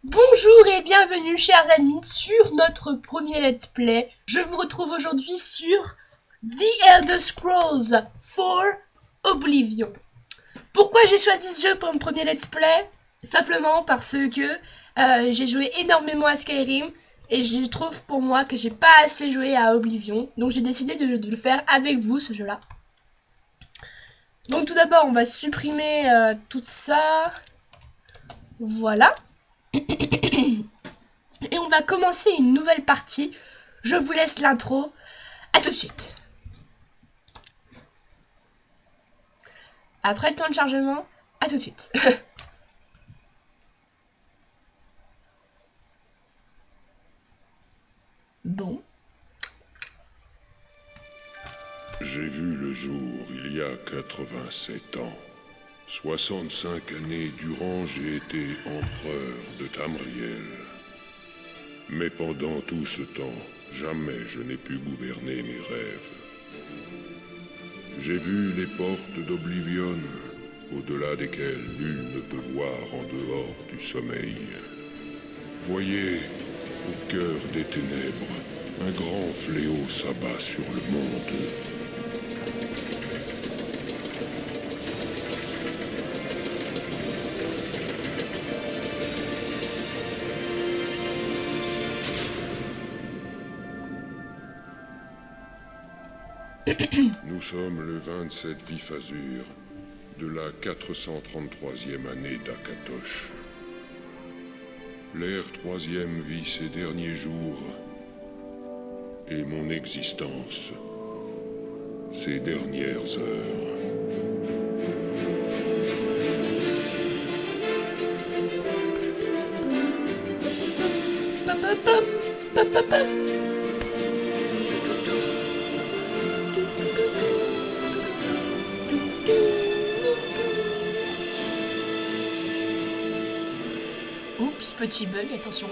Bonjour et bienvenue chers amis sur notre premier let's play. Je vous retrouve aujourd'hui sur The Elder Scrolls 4 Oblivion. Pourquoi j'ai choisi ce jeu pour mon premier let's play? Simplement parce que j'ai joué énormément à Skyrim et je trouve pour moi que j'ai pas assez joué à Oblivion. Donc j'ai décidé de le faire avec vous ce jeu là. Donc tout d'abord on va supprimer tout ça. Voilà. Et on va commencer une nouvelle partie. Je vous laisse l'intro. À tout de suite. Après le temps de chargement, à tout de suite. Bon. J'ai vu le jour il y a 87 ans. 65 années durant, j'ai été empereur de Tamriel. Mais pendant tout ce temps, jamais je n'ai pu gouverner mes rêves. J'ai vu les portes d'Oblivion, au-delà desquelles nul ne peut voir en dehors du sommeil. Voyez, au cœur des ténèbres, un grand fléau s'abat sur le monde. Nous sommes le 27 vif azur de la 433e année d'Akatosh. L'ère troisième vit ses derniers jours et mon existence, ses dernières heures. Oups, petit bug, attention.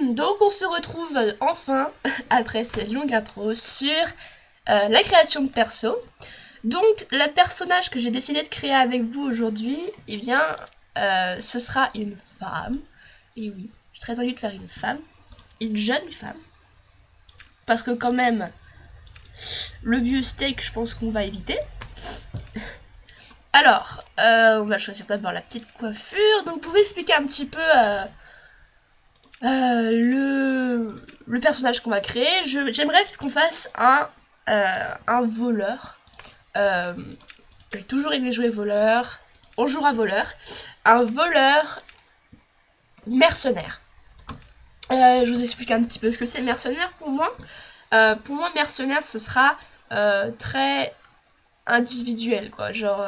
Donc on se retrouve enfin, après cette longue intro, sur la création de perso. Donc le personnage que j'ai décidé de créer avec vous aujourd'hui, eh bien, ce sera une femme. Et oui, j'ai très envie de faire une femme, une jeune femme. Parce que quand même, le vieux steak, je pense qu'on va éviter. Alors, on va choisir d'abord la petite coiffure. Donc vous pouvez expliquer un petit peu... le personnage qu'on va créer. J'aimerais qu'on fasse un voleur. J'ai toujours aimé jouer voleur. On jouera voleur. Un voleur mercenaire. Je vous explique un petit peu ce que c'est mercenaire pour moi. Pour moi, mercenaire, ce sera très individuel, quoi. Genre,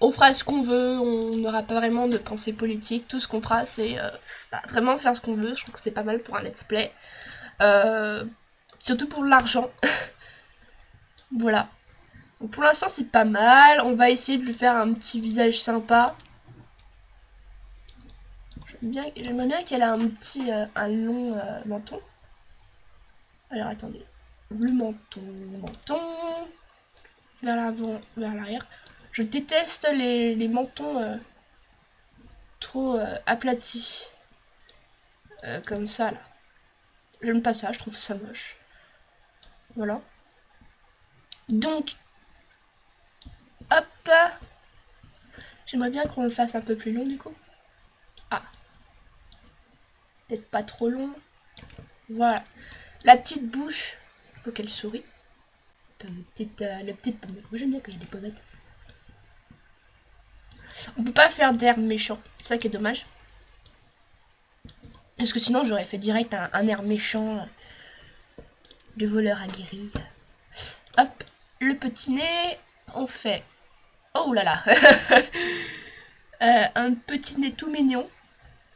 on fera ce qu'on veut, on n'aura pas vraiment de pensée politique. Tout ce qu'on fera, c'est vraiment faire ce qu'on veut. Je trouve que c'est pas mal pour un let's play. Surtout pour l'argent. Voilà. Donc pour l'instant, c'est pas mal. On va essayer de lui faire un petit visage sympa. J'aimerais bien qu'elle ait un petit, un long menton. Alors attendez. Le menton, vers l'avant, vers l'arrière. Je déteste les mentons trop aplatis. Comme ça, là. J'aime pas ça, je trouve ça moche. Voilà. Donc, hop. J'aimerais bien qu'on le fasse un peu plus long, du coup. Ah. Peut-être pas trop long. Voilà. La petite bouche, il faut qu'elle sourie. La petite pommette. Moi, j'aime bien quand il y a des pommettes. On peut pas faire d'air méchant, c'est ça qui est dommage. Parce que sinon j'aurais fait direct un air méchant de voleur aguerri. Hop, le petit nez, on fait... Oh là là. Un petit nez tout mignon.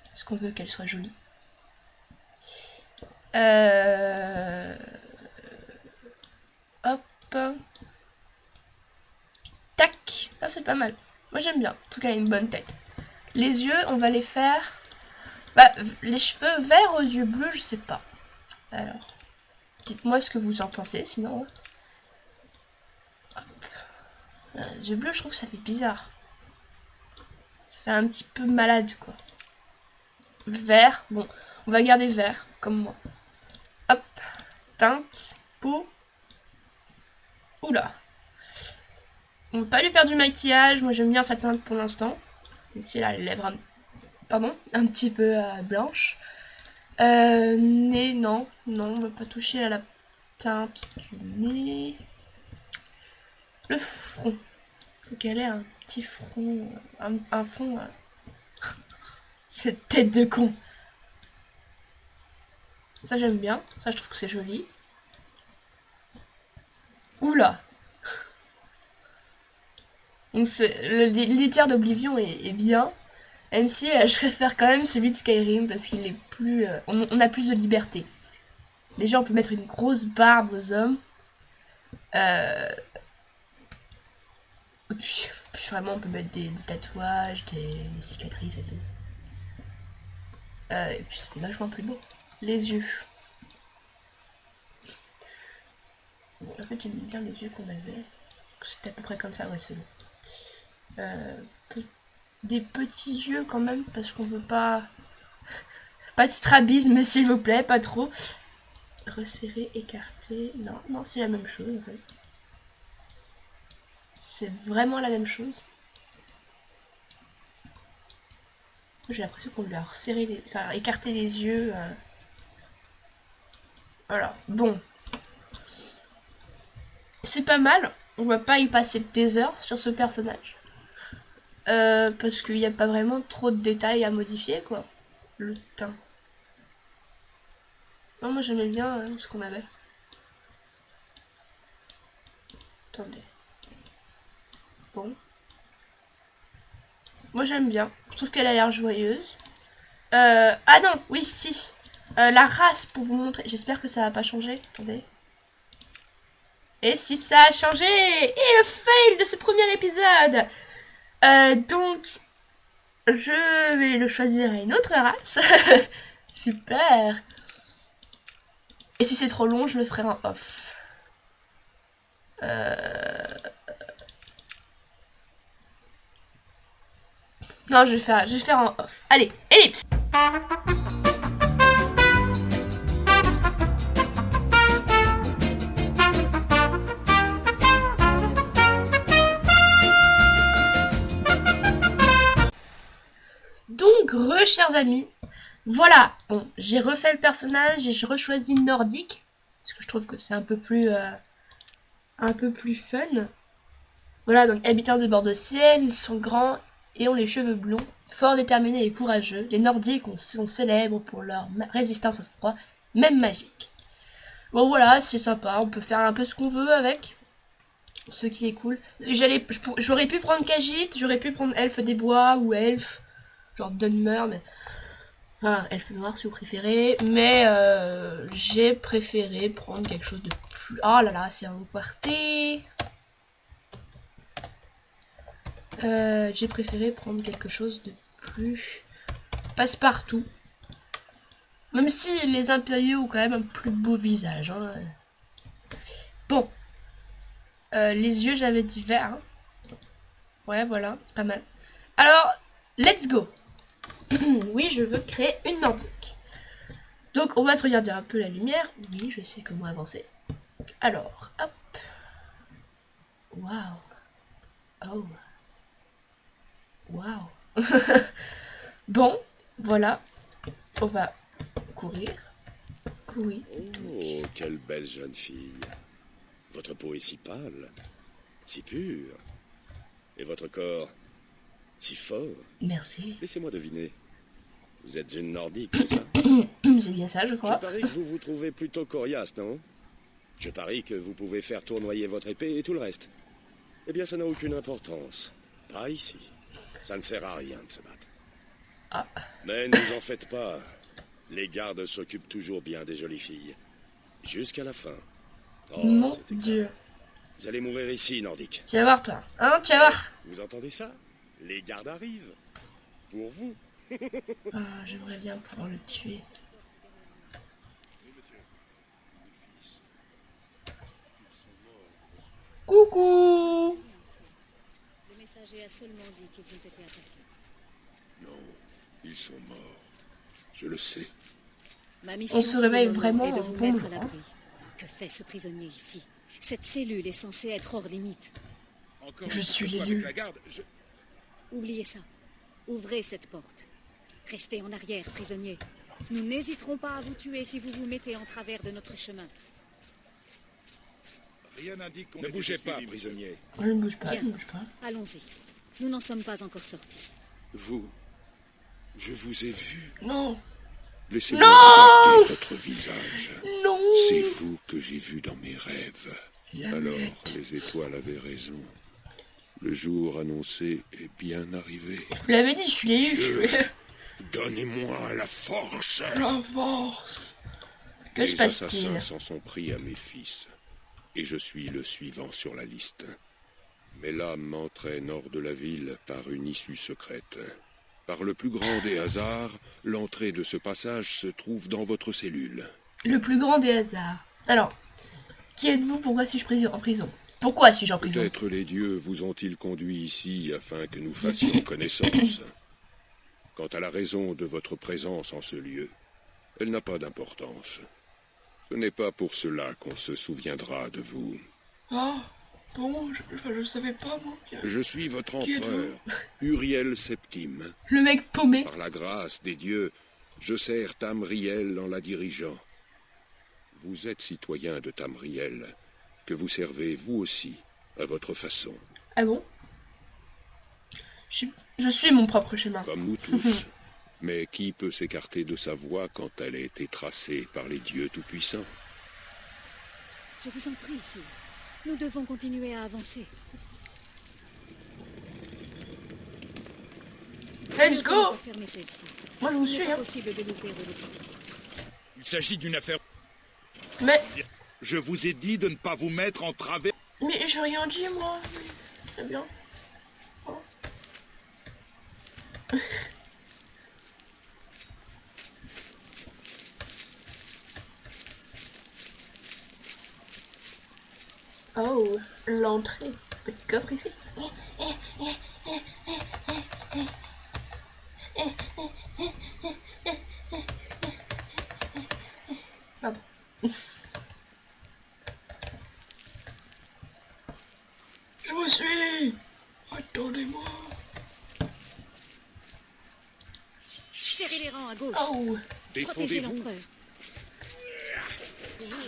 Parce qu'on veut qu'elle soit jolie. Hop. Tac. Ça c'est pas mal. Moi j'aime bien. En tout cas, elle a une bonne tête. Les yeux, on va les faire... Bah, les cheveux verts aux yeux bleus, je sais pas. Alors, dites-moi ce que vous en pensez, sinon... Les yeux bleus, je trouve que ça fait bizarre. Ça fait un petit peu malade, quoi. Vert, bon, on va garder vert, comme moi. Hop, teinte, peau. Oula. On va pas lui faire du maquillage, moi j'aime bien sa teinte pour l'instant. Même si elle a les lèvres un petit peu blanches. Nez, non, on va pas toucher à la teinte du nez. Le front. Faut qu'elle ait un petit front, un fond. Cette tête de con. Ça j'aime bien, ça je trouve que c'est joli. Oula. Donc l'éditeur d'Oblivion est bien. Même si je préfère quand même celui de Skyrim parce qu'il est plus... on a plus de liberté. Déjà on peut mettre une grosse barbe aux hommes. Puis vraiment on peut mettre des tatouages, des cicatrices et tout. Et puis c'était vachement plus beau. Les yeux. Bon, en fait j'aime bien les yeux qu'on avait. C'était à peu près comme ça, ouais c'est bon. Des petits yeux quand même, parce qu'on veut pas... Pas de strabisme s'il vous plaît, pas trop. Resserrer, écarter... Non, c'est la même chose en fait. C'est vraiment la même chose. J'ai l'impression qu'on lui a resserré les... Enfin, écarté les yeux. Voilà, bon. C'est pas mal. On va pas y passer des heures sur ce personnage. Parce qu'il n'y a pas vraiment trop de détails à modifier, quoi. Le teint. Non, moi j'aimais bien ce qu'on avait. Attendez. Bon. Moi j'aime bien. Je trouve qu'elle a l'air joyeuse. Ah non, oui, si. La race, pour vous montrer. J'espère que ça va pas changer. Attendez. Et si ça a changé! Et le fail de ce premier épisode! Donc, je vais le choisir à une autre race. Super. Et si c'est trop long, je le ferai en off. Non, je vais faire en off. Allez, ellipse. Donc, chers amis, voilà, bon, j'ai refait le personnage et j'ai rechoisi nordique, parce que je trouve que c'est un peu plus fun. Voilà, donc habitants de bord de ciel, ils sont grands et ont les cheveux blonds, fort déterminés et courageux. Les nordiques sont célèbres pour leur résistance au froid, même magique. Bon voilà, c'est sympa, on peut faire un peu ce qu'on veut avec, ce qui est cool. J'aurais pu prendre Khajiit, j'aurais pu prendre elfe des bois ou elfe, genre Dunmer, mais... Enfin, elfe noir si vous préférez, mais j'ai préféré prendre quelque chose de plus... Oh là là, c'est un quartier. J'ai préféré prendre quelque chose de plus passe-partout. Même si les impériaux ont quand même un plus beau visage. Hein. Bon. Les yeux, j'avais dit vert. Hein. Ouais, voilà, c'est pas mal. Alors, let's go. Oui, je veux créer une nordique. Donc, on va se regarder un peu la lumière. Oui, je sais comment avancer. Alors, hop. Waouh. Oh. Waouh. Bon, voilà. On va courir. Oui. Oh, quelle belle jeune fille. Votre peau est si pâle, si pure. Et votre corps, si fort. Merci. Laissez-moi deviner. Vous êtes une nordique, c'est ça? C'est bien ça, je crois. Je parie que vous vous trouvez plutôt coriace, non? Je parie que vous pouvez faire tournoyer votre épée et tout le reste. Eh bien, ça n'a aucune importance. Pas ici. Ça ne sert à rien de se battre. Ah. Mais ne vous en faites pas. Les gardes s'occupent toujours bien des jolies filles. Jusqu'à la fin. Oh, Mon c'est exact. Dieu. Vous allez mourir ici, Nordique. Tu vas voir, toi. Hein, tu vas voir. Vous entendez ça? Les gardes arrivent. Pour vous. Ah, j'aimerais bien pouvoir le tuer. Coucou. Le messager a seulement dit qu'ils ont été attaqués. Non, ils sont morts. Je le sais. Ma mission On se réveille pour le moment vraiment est de vous bon mettre à moment. l'abri. Que fait ce prisonnier ici? Cette cellule est censée être hors limite. Encore Je suis n'importe quoi l'élu. avec la garde. Oubliez ça. Ouvrez cette porte. Restez en arrière, prisonnier. Nous n'hésiterons pas à vous tuer si vous vous mettez en travers de notre chemin. Rien n'indique qu'on Ne ait bougez été pas, suivi, monsieur. prisonnier. Je ne bouge pas, Bien. je ne bouge pas. Allons-y. Nous n'en sommes pas encore sortis. Vous, je vous ai vu. Non. Laissez-moi Non regarder votre visage. Non. C'est vous que j'ai vu dans mes rêves. La Alors, muette. les étoiles avaient raison. Le jour annoncé est bien arrivé. Je vous l'avais dit, je l'ai eu. Dieu, donnez-moi la force. La force. Que se Les passe-t-il? assassins s'en sont pris à mes fils. Et je suis le suivant sur la liste. Mais l'âme m'entraîne hors de la ville par une issue secrète. Par le plus grand des hasards, l'entrée de ce passage se trouve dans votre cellule. Le plus grand des hasards. Alors, qui êtes-vous? Pourquoi suis-je en prison? Pourquoi suis-je en prison? Peut-être les dieux vous ont-ils conduit ici afin que nous fassions connaissance. Quant à la raison de votre présence en ce lieu, elle n'a pas d'importance. Ce n'est pas pour cela qu'on se souviendra de vous. Ah, bon, je savais pas, moi. Je suis votre Qui empereur, Uriel Septime. Le mec paumé. Par la grâce des dieux, je sers Tamriel en la dirigeant. Vous êtes citoyen de Tamriel, que vous servez vous aussi, à votre façon, Ah bon? Je suis mon propre chemin. comme nous tous. Mais qui peut s'écarter de sa voie quand elle a été tracée par les dieux tout-puissants? Je vous en prie, ici. Nous devons continuer à avancer. Let's Nous go! devons fermer celle-ci. Moi, je vous Il suis, n'est pas hein. possible de l'ouvrir de l'autre côté. Il s'agit d'une affaire. Mais Je vous ai dit de ne pas vous mettre en travers. j'ai rien dit, moi. Très bien. Oh. Oh, l'entrée. Petit coffre ici. Pardon. Je vous suis. Attendez-moi. Serrez les rangs à gauche. Oh, Protégez Défendez-vous. l'empereur.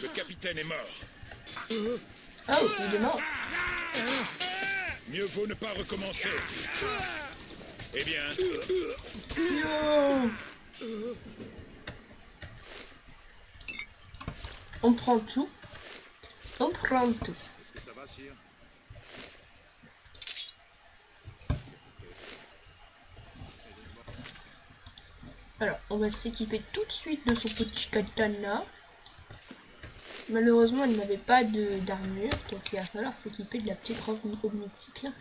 Le capitaine est mort. oh, il est mort. Mieux vaut ne pas recommencer. Eh bien, Yo. On prend tout. On prend tout. est-ce que ça va, sire? Alors, on va s'équiper tout de suite de son petit katana. Malheureusement, elle n'avait pas d'armure, donc il va falloir s'équiper de la petite robe mythique là.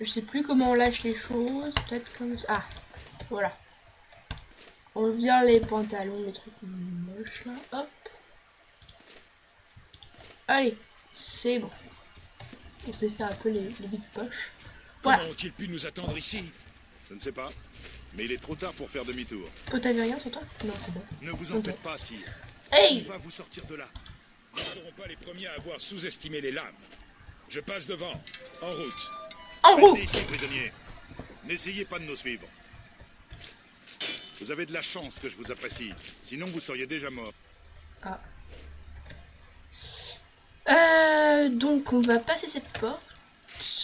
Je sais plus comment on lâche les choses, peut-être comme ça. Ah, voilà. On vire les pantalons, les trucs moches là, hop. Allez, c'est bon. On s'est fait un peu les vides poches. Voilà. Comment ont-ils pu nous attendre ici? Je ne sais pas, mais il est trop tard pour faire demi-tour. Toi, t'avais rien sur toi? Non, c'est bon. Ne vous en Ok. faites pas, sire. On Hey! va vous sortir de là. Nous ne serons pas les premiers à avoir sous-estimé les lames. Je passe devant. En route. En route! Restez ici, prisonniers. N'essayez pas de nous suivre. Vous avez de la chance que je vous apprécie. Sinon, vous seriez déjà mort. Ah. Donc on va passer cette porte.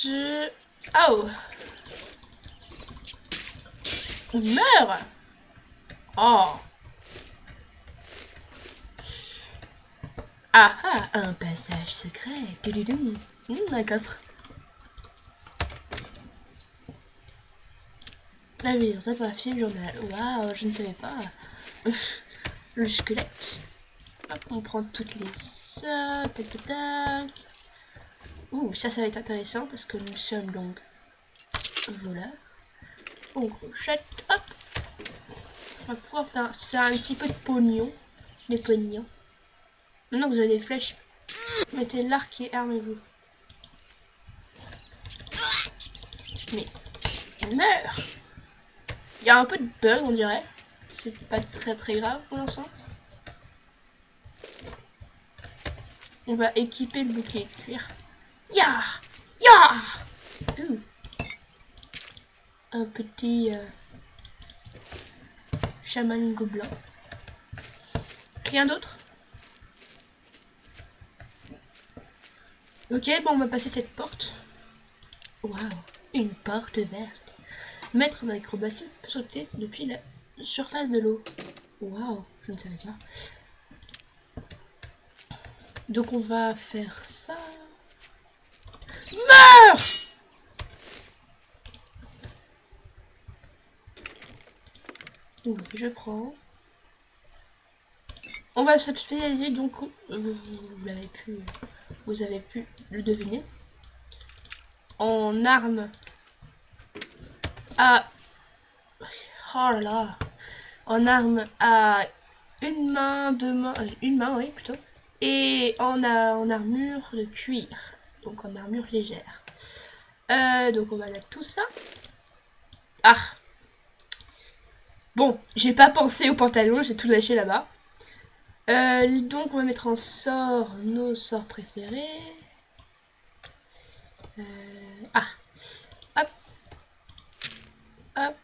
Oh! Il meurt! Oh! Ah ah! Un passage secret! Tududum. Un coffre. Ah oui, ça pour la film journal. Waouh, je ne savais pas. Le squelette. Hop, on prend toutes les ça. Tac tac tac. Ouh, ça va être intéressant parce que nous sommes donc voleurs. On crochette, hop. On va pouvoir se faire un petit peu de pognon. Des pognons. Maintenant que vous avez des flèches, mettez l'arc et armez-vous. Mais meurs! Il y a un peu de bug, on dirait. C'est pas très grave pour l'instant. On va équiper le bouclier de cuir. Ya! Ya! Un petit chaman gobelin. Rien d'autre? Ok, bon, on va passer cette porte. Waouh, une porte verte. Maître en acrobatie peut sauter depuis la surface de l'eau. Waouh, je ne savais pas. Donc on va faire ça. Meurs! Oui, je prends. On va se spécialiser donc, vous avez pu le deviner, en armes à, oh là là, en armes à une main, une main, oui plutôt, et en armure de cuir, donc en armure légère. Donc on va mettre tout ça. Ah, bon, j'ai pas pensé au pantalon, j'ai tout lâché là-bas. Donc on va mettre en sort nos sorts préférés. Hop. Hop.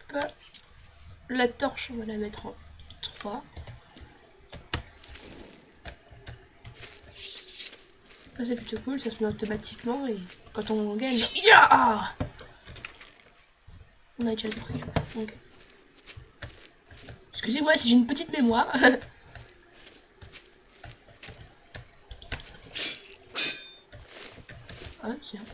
La torche, on va la mettre en 3. Ça c'est plutôt cool, ça se met automatiquement et quand on gagne... Yeah, on a déjà le prix. Donc... Excusez-moi si j'ai une petite mémoire. Ah tiens.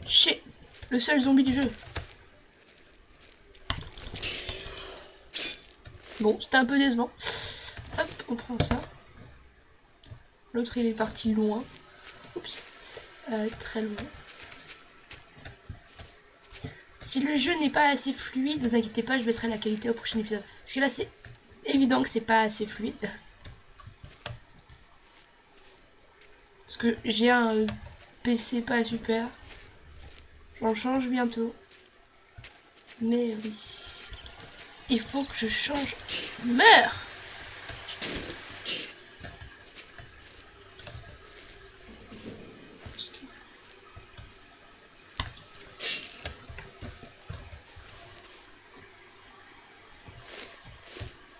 Shit, le seul zombie du jeu. Bon, c'était un peu décevant. Hop, on prend ça. L'autre il est parti loin. Oups. Très loin. Si le jeu n'est pas assez fluide, vous inquiétez pas, je baisserai la qualité au prochain épisode. Parce que là c'est évident que c'est pas assez fluide. Parce que j'ai un PC pas super. J'en change bientôt. Mais oui. Il faut que je change. Meurs!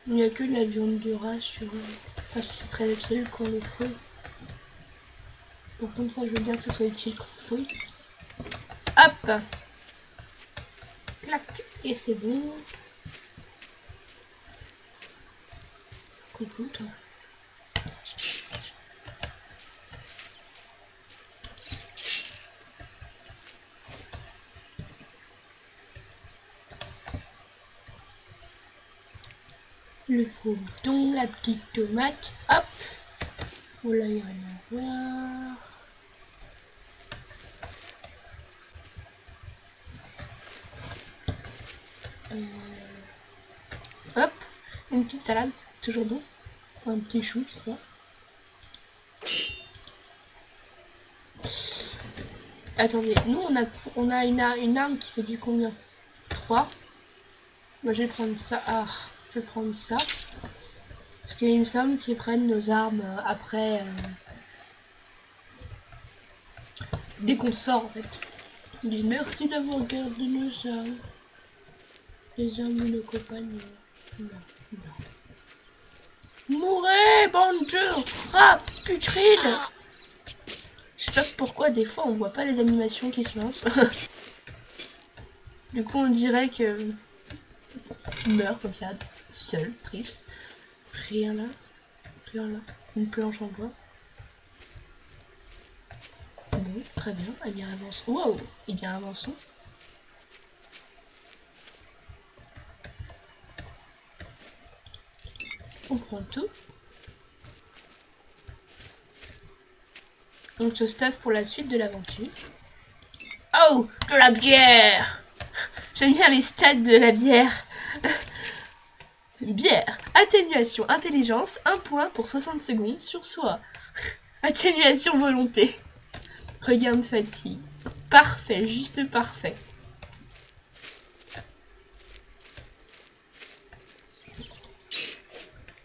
Il n'y a que la viande de rat sur... Enfin, c'est très utile qu'on le fait. Par contre, ça, je veux bien que ce soit utile qu'on le fouille. Hop! Clac! Et c'est bon. Coucou, toi. Le fauveton, la petite tomate, hop. Oh là, il y a rien à voir. Hop, une petite salade, toujours bon. Un petit chou, ça. Attendez, nous on a une arme qui fait du combien? 3. Moi je vais prendre ça. Ah, je vais prendre ça. Parce qu'il me semble qu'ils prennent nos armes après. Dès qu'on sort en fait. Ils disent merci d'avoir gardé nos armes. Les armes de nos compagnes. Non, non. Mourez, bande de rats putrides! Je sais pas pourquoi des fois on voit pas les animations qui se lancent. Du coup on dirait que tu meurs comme ça, seul, triste. Rien là, rien là. Une planche en bois. Bon, très bien, eh bien avançons. Wow, eh bien avançons. On prend tout. On se stuff pour la suite de l'aventure. Oh, de la bière! J'aime bien les stats de la bière. Bière, atténuation, intelligence, 1 point pour 60 secondes sur soi. Atténuation, volonté. Regain de fatigue. Parfait, juste parfait.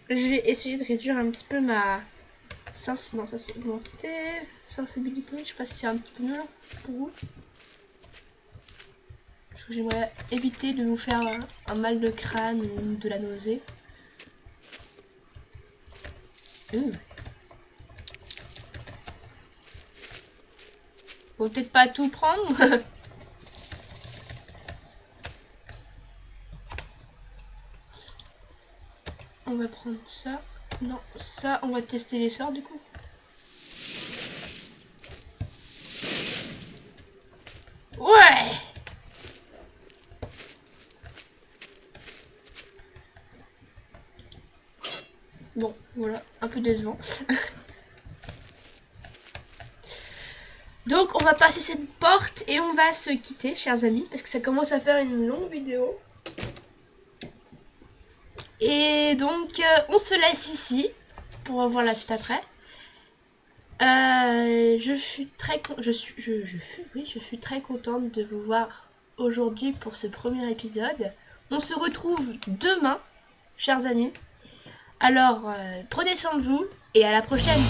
Je vais essayer de réduire un petit peu ma sensibilité. Je sais pas si c'est un petit peu mieux pour vous. Parce que j'aimerais éviter de vous faire un mal de crâne ou de la nausée. Faut peut-être pas tout prendre. On va prendre ça. Non, ça, on va tester les sorts du coup. Ouais! Bon, voilà, un peu décevant. Donc, on va passer cette porte et on va se quitter, chers amis, parce que ça commence à faire une longue vidéo. Et donc, on se laisse ici pour revoir la suite après. Je suis très contente de vous voir aujourd'hui pour ce premier épisode. On se retrouve demain, chers amis. Alors, prenez soin de vous et à la prochaine.